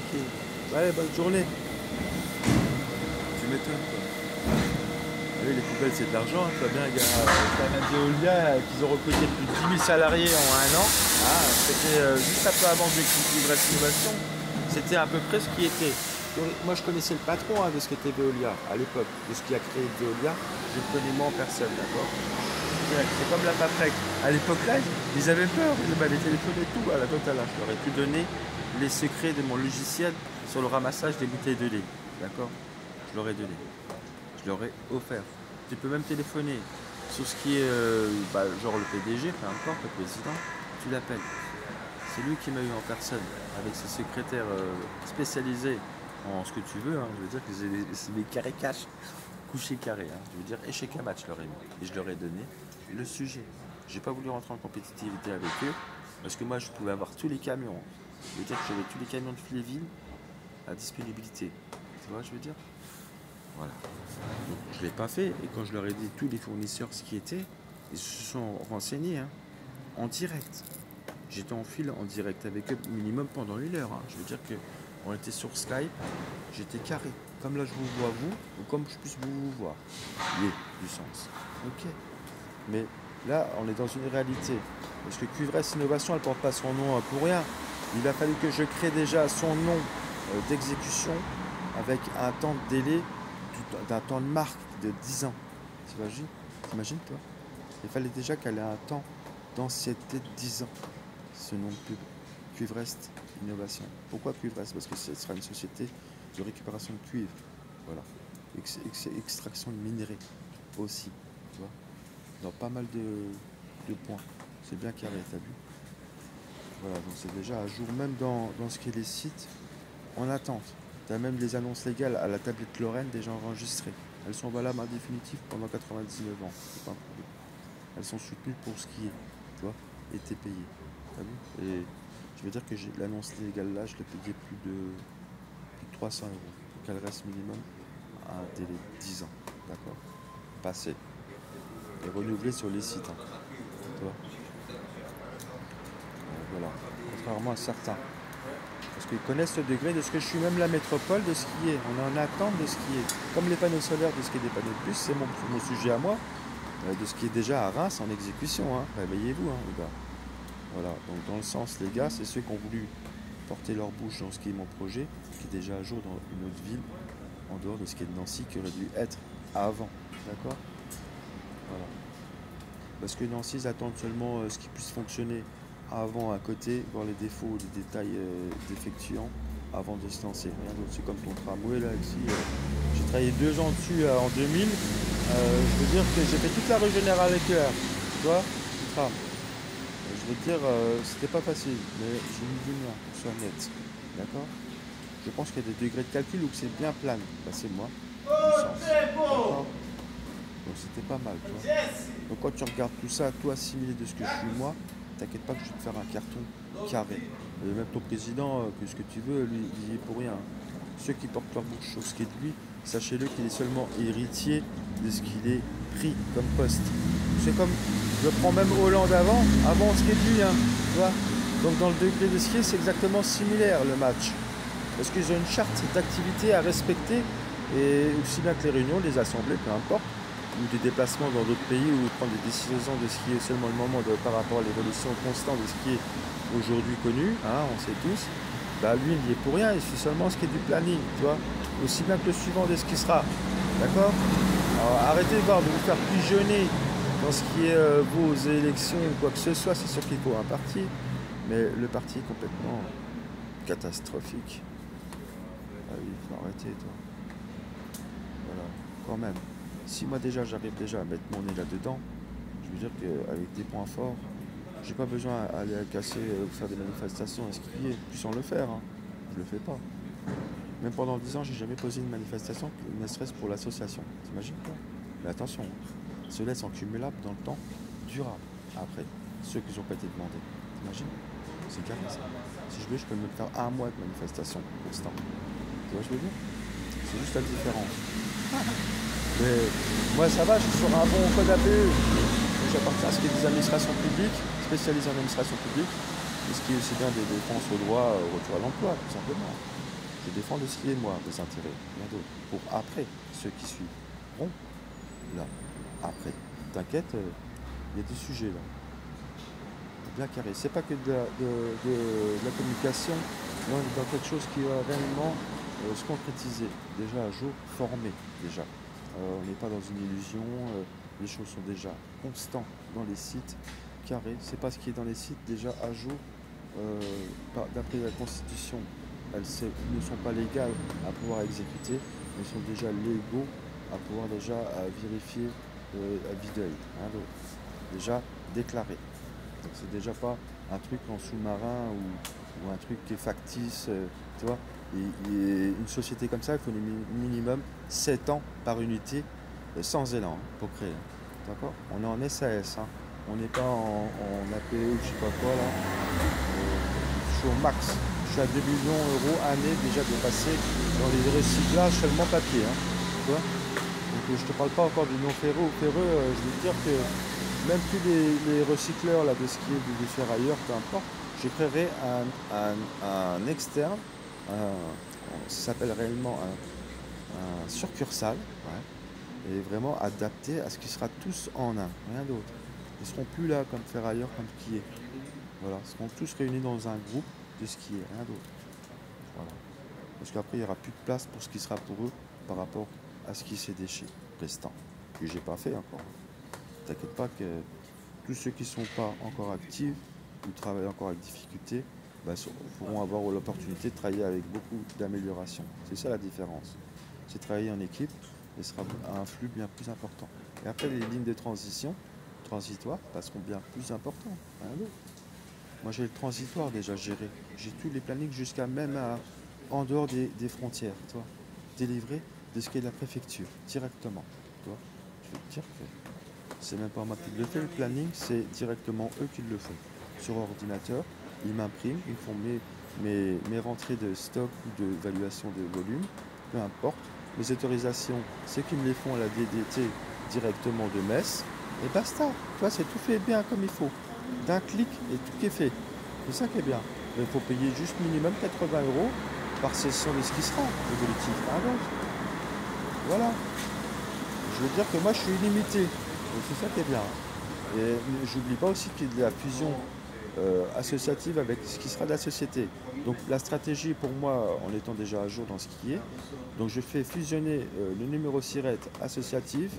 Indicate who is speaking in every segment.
Speaker 1: ok. Ouais, bonne journée. Tu m'étonnes, quoi. Ah oui, les poubelles, c'est de l'argent. Tu vois bien, il y a quand même Veolia qui ont recruté plus de 10 000 salariés en un an. Ah, c'était juste un peu avant que j'écrive Ivresse Innovation. C'était à peu près ce qui était. Moi, je connaissais le patron de ce qu'était Veolia à l'époque, de ce qui a créé Veolia. Je le connais moi en personne, d'accord. C'est comme la Paprec. À l'époque là, ils avaient peur, ils m'avaient téléphoné tout à la totale. Je leur ai pu donner les secrets de mon logiciel sur le ramassage des bouteilles de lait. D'accord. Je leur ai donné. Je leur ai offert. Tu peux même téléphoner sur ce qui est genre le PDG, peu importe, le président, tu l'appelles. C'est lui qui m'a eu en personne, avec ses secrétaires spécialisés en ce que tu veux. Hein. Je veux dire que c'est des carrés cash, couchés carrés. Hein. Je veux dire échec à match, je leur ai mis. Et je leur ai donné le sujet. J'ai pas voulu rentrer en compétitivité avec eux, parce que moi je pouvais avoir tous les camions. Je veux dire que j'avais tous les camions de Filéville à disponibilité. Tu vois, je veux dire. Voilà. Donc je ne l'ai pas fait. Et quand je leur ai dit tous les fournisseurs ce qui était, ils se sont renseignés hein, en direct. J'étais en fil en direct avec eux minimum pendant 1 heure. Hein. Je veux dire qu'on était sur Skype, j'étais carré. Comme là je vous vois vous, ou comme je puisse vous voir. Il y a du sens. Ok. Mais là, on est dans une réalité. Parce que Cuivresse Innovation, elle ne porte pas son nom pour rien. Il a fallu que je crée déjà son nom d'exécution avec un temps de délai d'un temps de marque de 10 ans. T'imagines toi? Il fallait déjà qu'elle ait un temps d'ancienneté de 10 ans. Ce nom de pub. Cuivrest Innovation. Pourquoi Cuivrest? Parce que ce sera une société de récupération de cuivre. Voilà. Extraction de minerais aussi. Tu vois, dans pas mal de points. C'est bien carré, t'as vu? Voilà, donc c'est déjà à jour, même dans ce qui est les sites, en attente. Tu as même les annonces légales à la tablette Lorraine déjà enregistrées. Elles sont valables en définitive pendant 99 ans. C'est pas un problème. Elles sont soutenues pour ce qui est, tu vois, et t'es payé. T'as vu? Et je veux dire que l'annonce légale là, je l'ai payé plus de 300 €. Donc elle reste minimum à un délai de 10 ans. D'accord? Passé. Et renouvelé sur les sites. Hein. Tu vois? Voilà. Contrairement à certains. Parce qu'ils connaissent le degré de ce que je suis, même la métropole de ce qui est. On est en attente de ce qui est. Comme les panneaux solaires de ce qui est des panneaux de plus, c'est mon sujet à moi. De ce qui est déjà à Reims en exécution. Hein. Réveillez-vous, hein, les gars. Voilà. Donc dans le sens, les gars, c'est ceux qui ont voulu porter leur bouche dans ce qui est mon projet, qui est déjà à jour dans une autre ville, en dehors de ce qui est de Nancy, qui aurait dû être avant. D'accord? Voilà. Parce que Nancy, ils attendent seulement ce qui puisse fonctionner avant à côté, voir les défauts ou les détails défectuants avant de se lancer. Rien d'autre, c'est comme ton tramway là ici. J'ai travaillé 2 ans dessus en 2000. Je veux dire que j'ai fait toute la rue Générale Leclerc. Tu vois, le tram. Je veux dire, c'était pas facile, mais j'ai mis du mien, pour soit net. D'accord? Je pense qu'il y a des degrés de calcul où c'est bien plane. Bah, c'est moi. D'accord? Donc c'était pas mal, tu vois. Donc quand tu regardes tout ça, toi assimilé de ce que je suis moi, t'inquiète pas que je vais te faire un carton carré. Et même ton président, que ce que tu veux, lui, il y est pour rien. Ceux qui portent leur bouche sur ce qui est de lui, sachez-le qu'il est seulement héritier de ce qu'il est pris comme poste. C'est comme, je prends même Hollande avant ce qui est de lui, hein, tu vois. Donc dans le degré de ce qui est, c'est exactement similaire le match. Parce qu'ils ont une charte d'activité à respecter, et aussi bien que les réunions, les assemblées, peu importe, ou des déplacements dans d'autres pays où prendre des décisions de ce qui est seulement le moment par rapport à l'évolution constante de ce qui est aujourd'hui connu, hein, on sait tous, bah lui il n'y est pour rien, il fait seulement ce qui est du planning, tu vois, aussi bien que le suivant de ce qui sera, d'accord? Alors arrêtez de vous faire pigeonner dans ce qui est vos élections ou quoi que ce soit, c'est sûr qu'il faut un parti, mais le parti est complètement catastrophique. Ah oui, il faut arrêter, toi. Voilà, quand même. Si moi déjà j'arrive déjà à mettre mon nez là-dedans, je veux dire qu'avec des points forts, j'ai pas besoin d'aller casser, faire des manifestations et skier, puis sans le faire. Hein. Je le fais pas. Même pendant 10 ans, j'ai jamais posé une manifestation, ne serait-ce pour l'association. T'imagines pas? Mais attention, se laisse en cumulable dans le temps, durable. Après, ceux qui n'ont pas été demandés. T'imagines? C'est carré ça. Si je veux, je peux me faire 1 mois de manifestation constant. Tu vois ce que je veux dire? C'est juste la différence. Mais moi ça va, je suis sur un bon code APE. J'appartiens à ce qui est des administrations publiques, spécialisées en administration publique, et ce qui est aussi bien des défenses au droit, au retour à l'emploi, tout simplement. Je défends le skier, moi, mes intérêts, rien d'autre. Pour après, ceux qui suivront, là, après. T'inquiète, il y a des sujets là. Bien carré. C'est pas que de la communication, on est dans quelque chose qui va réellement se concrétiser. Déjà à jour, formé déjà. On n'est pas dans une illusion, les choses sont déjà constantes dans les sites carrés. C'est pas ce qui est dans les sites déjà à jour. D'après la Constitution, elles ne sont pas légales à pouvoir exécuter, mais sont déjà légaux à pouvoir déjà vérifier à vue d'œil. Hein, déjà déclaré. Donc c'est déjà pas un truc en sous-marin ou un truc qui est factice, tu vois. Et une société comme ça, il faut minimum 7 ans par unité, sans élan pour créer. D'accord. On est en SAS, hein. On n'est pas en APE ou je sais pas quoi là. Je suis au max. Je suis à 2 millions d'euros année déjà dépassé dans les recyclages seulement papier. Hein. Tu vois. Donc je te parle pas encore du non ferreux ou ferreux, je veux dire que même tous les recycleurs là, de ski et de ferrailleurs, peu importe, je créerai un externe, ça s'appelle réellement un succursale, ouais, et vraiment adapté à ce qui sera tous en un, rien d'autre. Ils ne seront plus là comme ferrailleurs, comme skier. Voilà, ils seront tous réunis dans un groupe de skier, rien d'autre. Voilà. Parce qu'après, il n'y aura plus de place pour ce qui sera pour eux par rapport à ce qui s'est déchets restant, que j'ai pas fait encore. T'inquiète pas que tous ceux qui ne sont pas encore actifs ou travaillent encore avec difficulté pourront avoir l'opportunité de travailler avec beaucoup d'améliorations. C'est ça la différence. C'est travailler en équipe et sera un flux bien plus important. Et après, les lignes de transition transitoires seront bien plus importantes. Moi, j'ai le transitoire déjà géré. J'ai tous les plannings jusqu'à même en dehors des frontières, toi, délivrés de ce qu'est la préfecture, directement. Toi. Je vais te dire que c'est même pas moi qui le fais, le planning, c'est directement eux qui le font. Sur ordinateur, ils m'impriment, ils font mes rentrées de stock ou d'évaluation de volume, peu importe. Les autorisations, c'est qu'ils me les font à la DDT directement de Metz, et basta. Toi, c'est tout fait bien comme il faut. D'un clic et tout qui est fait. C'est ça qui est bien. Mais il faut payer juste minimum 80 € par session de ski sera évolutif. Ah donc, voilà. Je veux dire que moi, je suis illimité. Donc c'est ça qui est bien. Et j'oublie pas aussi qu'il y a de la fusion associative avec ce qui sera de la société. Donc la stratégie pour moi, en étant déjà à jour dans ce qui est, donc je fais fusionner le numéro SIRET associatif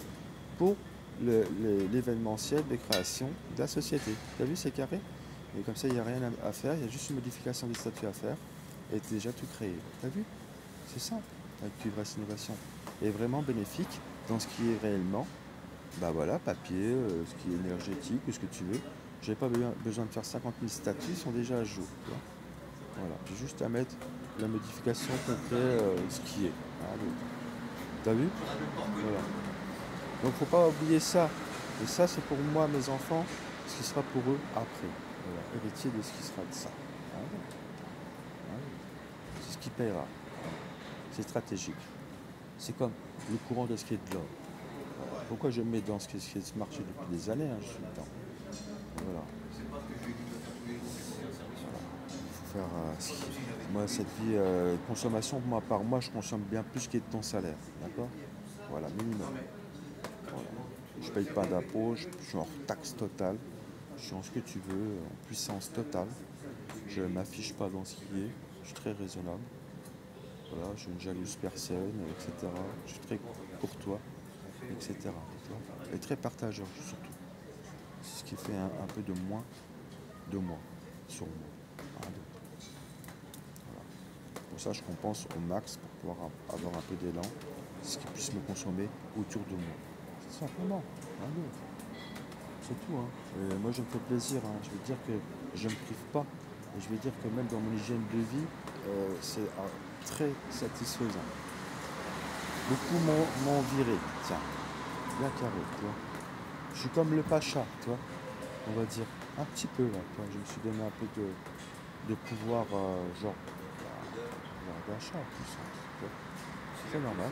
Speaker 1: pour l'événementiel de création de la société. Tu as vu, c'est carré. Et comme ça, il n'y a rien à faire, il y a juste une modification des statuts à faire et c'est déjà tout créé. Tu as vu? C'est ça, avec Cuivres Innovation. Et vraiment bénéfique dans ce qui est réellement, bah voilà, papier, ce qui est énergétique, ou ce que tu veux. Je n'ai pas besoin de faire 50 000 statuts, ils sont déjà à jour. Voilà, j'ai juste à mettre la modification complète, ce qui est. T'as vu? Voilà. Donc faut pas oublier ça. Et ça, c'est pour moi, mes enfants, ce qui sera pour eux après. Voilà, héritier de ce qui sera de ça. C'est ce qui paiera. C'est stratégique. C'est comme le courant de ce qui est de l'or. Pourquoi je me mets dans ce qui est ce marché depuis des années, hein, je suis dedans. Voilà. Faut faire, moi, cette vie consommation, moi, par mois, je consomme bien plus que de ton salaire. D'accord? Voilà, minimum. Voilà. Je paye pas d'impôts, je suis en taxe totale. Je suis en ce que tu veux, en puissance totale. Je ne m'affiche pas dans ce qui est. Je suis très raisonnable. Voilà, je ne jalouse personne, etc. Je suis très courtois, etc. Et très partageur surtout. C'est ce qui fait un peu de moins de moi, sur moi. Voilà. Pour ça, je compense au max pour pouvoir avoir un peu d'élan, ce qui puisse me consommer autour de moi. C'est simplement. C'est tout. Hein. Et moi, je me fais plaisir. Hein. Je veux dire que je ne me prive pas. Et je veux dire que même dans mon hygiène de vie, c'est très satisfaisant. Beaucoup m'ont viré. Tiens, bien carré, tu vois. Je suis comme le pacha, tu vois. On va dire un petit peu là. Tu vois. Je me suis donné un peu de pouvoir, genre d'achat, tout ça. C'est normal.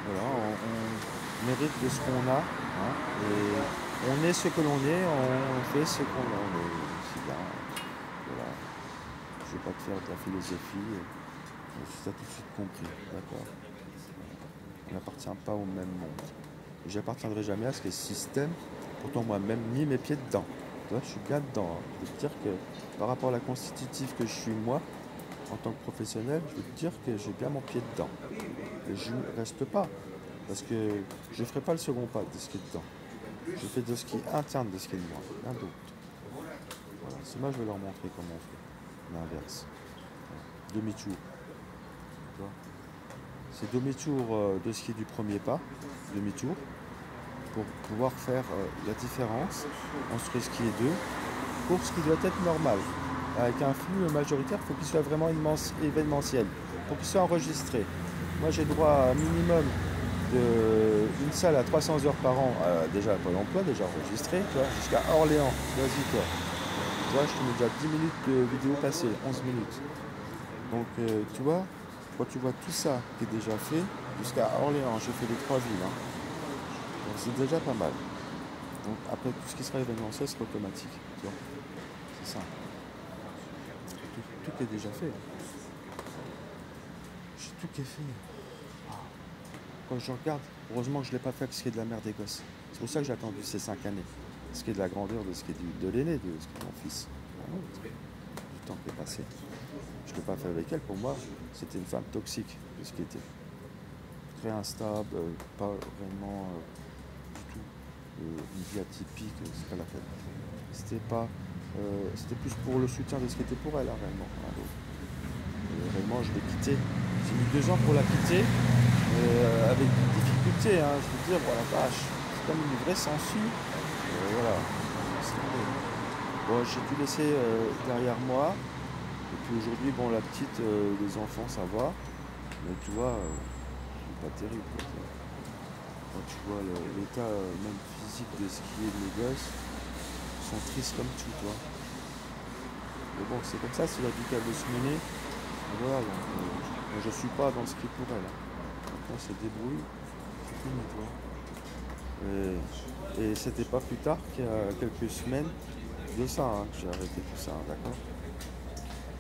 Speaker 1: Voilà, on mérite de ce qu'on a. Hein, et on est ce que l'on est, on fait ce qu'on est. C'est bien. Voilà. Je ne vais pas te faire de la philosophie. Si tu as tout de suite compris, d'accord. On n'appartient pas au même monde. J'appartiendrai jamais à ce qu'est ce système, pourtant moi-même mis mes pieds dedans. Tu vois, je suis bien dedans. Hein. Je veux te dire que par rapport à la constitutive que je suis moi, en tant que professionnel, je veux te dire que j'ai bien mon pied dedans. Et je ne reste pas, parce que je ne ferai pas le second pas de ce qui est dedans. Je fais de ce qui est interne de ce qui est de moi, rien d'autre. Voilà. C'est moi je vais leur montrer comment on fait. L'inverse. Voilà. Demi-tour. Tu vois. C'est demi-tour de ce qui est du premier pas, demi-tour, pour pouvoir faire la différence entre ce qui est deux pour ce qui doit être normal. Avec un flux majoritaire, il faut qu'il soit vraiment événementiel, pour qu'il soit enregistré. Moi j'ai le droit à un minimum d'une salle à 300 heures par an, déjà à Pôle emploi, déjà enregistré, jusqu'à Orléans, vas-y toi. Toi, je te mets déjà 10 minutes de vidéo passée, 11 minutes. Donc tu vois, quand tu vois tout ça qui est déjà fait, jusqu'à Orléans, j'ai fait les 3 villes. Hein. Donc c'est déjà pas mal. Donc après tout ce qui sera événementiel sera automatique. Tu vois. C'est ça. Tout est déjà fait. Tout qui est fait. Quand je regarde, heureusement que je ne l'ai pas fait avec ce qui est de la mère des gosses. C'est pour ça que j'ai attendu ces 5 années. Ce qui est de la grandeur de ce qui est de l'aîné, de ce qui est mon fils. Du temps qui est passé. Je ne l'ai pas fait avec elle. Pour moi, c'était une femme toxique de ce qui était. Très instable, pas vraiment du tout une vie atypique, c'est pas la peine. C'était pas, c'était plus pour le soutien de ce qui était pour elle, hein, réellement. Réellement, je l'ai quittée. J'ai mis 2 ans pour la quitter, avec des difficultés. Hein, je veux dire, voilà, vache, c'est comme une vraie sangsue. Voilà. Bon, j'ai tout laissé derrière moi. Et puis aujourd'hui, bon, la petite, les enfants, ça va. Mais tu vois, c'est pas terrible. Quoi. Quand tu vois l'état même physique de ce qui est de mes gosses, ils sont tristes comme tout, toi. Mais bon, c'est comme ça, c'est la vie qu'elle veut se mener. Et voilà, donc, moi, je suis pas dans ce qui est pour elle. Hein. Maintenant, c'est débrouille, c'est fini, toi. Et c'était pas plus tard qu'il y a quelques semaines de ça, hein, que j'ai arrêté tout ça, hein, d'accord.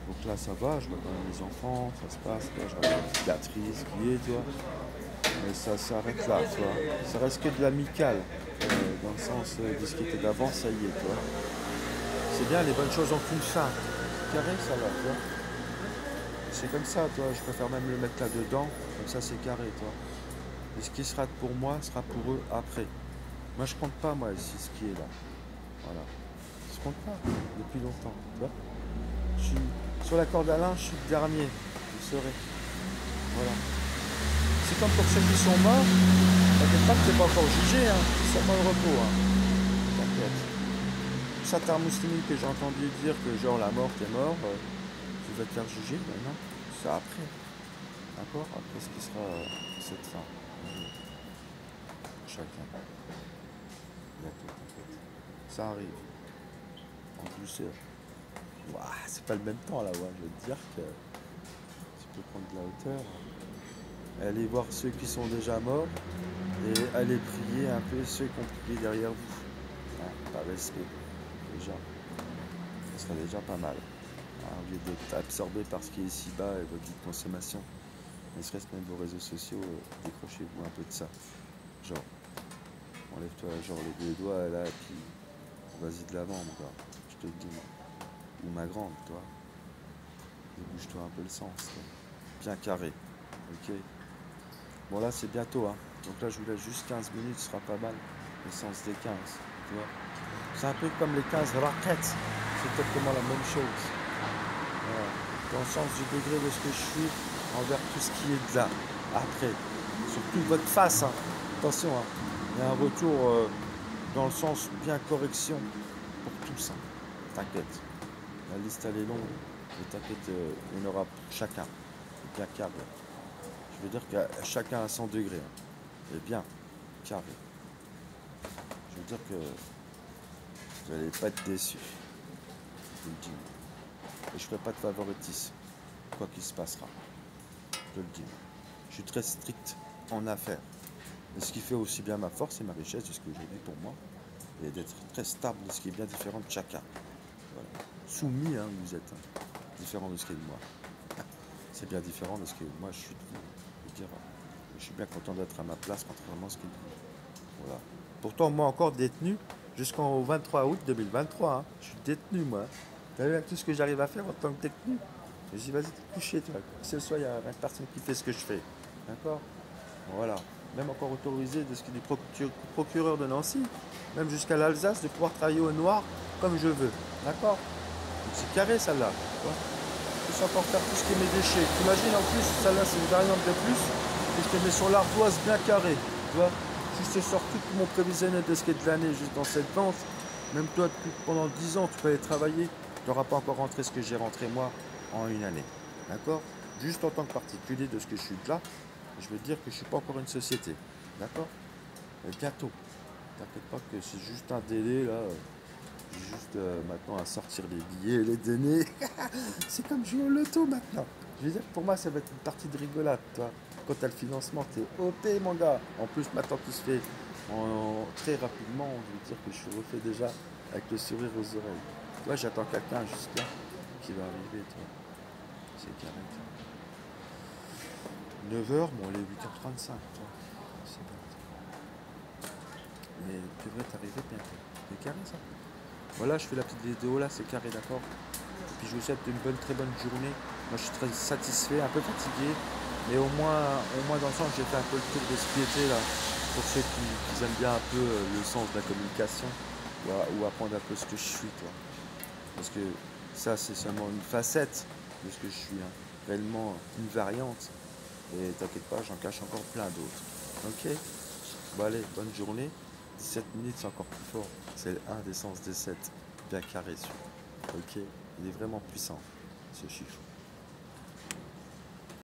Speaker 1: Donc là, ça va, je vois quand même les enfants, ça se passe, là, je vois la cicatrice qui est, tu vois. Mais ça s'arrête là, tu vois. Ça reste que de l'amical, dans le sens de ce qui était d'avant, ça y est, tu vois. C'est bien, les bonnes choses ont qu'une fin. Carré, ça va, tu vois. C'est comme ça, toi, je préfère même le mettre là-dedans, comme ça c'est carré, toi. Et ce qui sera pour moi sera pour eux après. Moi, je compte pas, moi, ici, ce qui est là. Voilà. Je compte pas, depuis longtemps, tu vois. Je suis sur la corde à linge, je suis le dernier, vous saurez. Voilà. C'est comme pour ceux qui sont morts, t'inquiète pas que t'es pas encore jugé, hein. Ils sont pas au repos, hein. T'inquiète. Certains musulmans que j'ai entendu dire que genre la mort, t'es mort, tu vas te faire juger, ben non, c'est après. D'accord. Après ce qui sera cette fin. Chacun. Bientôt, t'inquiète. Ça arrive. En douceur. Ouah, c'est pas le même temps là, ouais. Je veux te dire que tu peux prendre de la hauteur. Allez voir ceux qui sont déjà morts et allez prier un peu ceux qui ont prié derrière vous. Hein, par respect. Déjà. Ce serait déjà pas mal. Hein, au lieu d'être absorbé par ce qui est ici-bas et votre vie de consommation. Ne serait-ce même vos réseaux sociaux, décrochez-vous un peu de ça. Genre, enlève-toi, genre les doigts là, et puis vas-y de l'avant, mon gars. Je te le dis. Ou ma grande, toi. Bouge-toi un peu le sens. Toi. Bien carré. Ok. Bon là c'est bientôt, hein. Donc là je vous laisse juste 15 minutes, ce sera pas mal. Le sens des 15. Tu vois. C'est un peu comme les 15 raquettes. C'est exactement la même chose. Voilà. Dans le sens du degré de ce que je suis envers tout ce qui est de là. Après. Surtout votre face, hein. Attention, hein. Il y a un retour dans le sens bien correction pour tous. Hein. T'inquiète. La liste elle est longue. Mais t'inquiète, il y en aura pour chacun. Bien carré. Je veux dire que chacun à 100 degrés. Hein. Et bien carré. Je veux dire que vous n'allez pas être déçus. Je vous le dis. Et je ne ferai pas de favoritisme. Quoi qu'il se passera. Je le dis. Je suis très strict en affaires. Et ce qui fait aussi bien ma force et ma richesse de ce que aujourd'hui pour moi. Et d'être très stable de ce qui est bien différent de chacun. Voilà. Soumis, hein, vous êtes. Hein. Différent de ce qui est de moi. C'est bien différent de ce que moi je suis. Je veux dire, je suis bien content d'être à ma place, contrairement à ce qu'il dit. Voilà. Pourtant, moi encore détenu jusqu'au 23 août 2023. Hein. Je suis détenu, moi. T'as vu avec tout ce que j'arrive à faire en tant que détenu? Je dis, vas-y, te coucher, toi. Que ce soit, il y a personne qui fait ce que je fais. D'accord. Voilà. Même encore autorisé de ce qui est du procureur de Nancy, même jusqu'à l'Alsace, de pouvoir travailler au noir comme je veux. D'accord. Donc c'est carré, celle-là. Je peux encore faire tout ce qui est mes déchets. T'imagines, en plus, celle-là, c'est une variante de plus. Et je te mets sur l'ardoise bien carré. Tu vois. Si je te sors tout mon prévisionnel de ce qui est de l'année juste dans cette vente, même toi, pendant 10 ans, tu peux aller travailler, tu n'auras pas encore rentré ce que j'ai rentré moi en une année. D'accord. Juste en tant que particulier de ce que je suis là, je veux dire que je ne suis pas encore une société. D'accord. Mais bientôt. T'inquiète pas que c'est juste un délai là. J'ai juste maintenant à sortir les billets et les donner. C'est comme jouer au loto maintenant. Je veux dire, pour moi, ça va être une partie de rigolade, toi. Quand t'as le financement, t'es OP, mon gars. En plus, maintenant, tout se fait très rapidement. Je veux dire que je suis refait déjà avec le sourire aux oreilles. Toi, j'attends quelqu'un juste là qui va arriver, toi. C'est carré, toi. 9h, bon, il est 8h35, toi. C'est bon. Mais tu devrais t'arriver bientôt. C'est carré, ça. Voilà, je fais la petite vidéo là, c'est carré, d'accord. Et puis je vous souhaite une très bonne journée. Moi je suis très satisfait, un peu fatigué, mais au moins dans le sens, j'ai fait un peu le tour de ce qui était là. Pour ceux qui aiment bien un peu le sens de la communication, ou apprendre un peu ce que je suis, toi. Parce que ça, c'est seulement une facette de ce que je suis, hein. Réellement une variante. Et t'inquiète pas, j'en cache encore plein d'autres. Ok. Bon allez, bonne journée. 17 minutes, c'est encore plus fort. C'est le 1 des sens des 7. Bien carré, celui. Ok. Il est vraiment puissant, ce chiffre.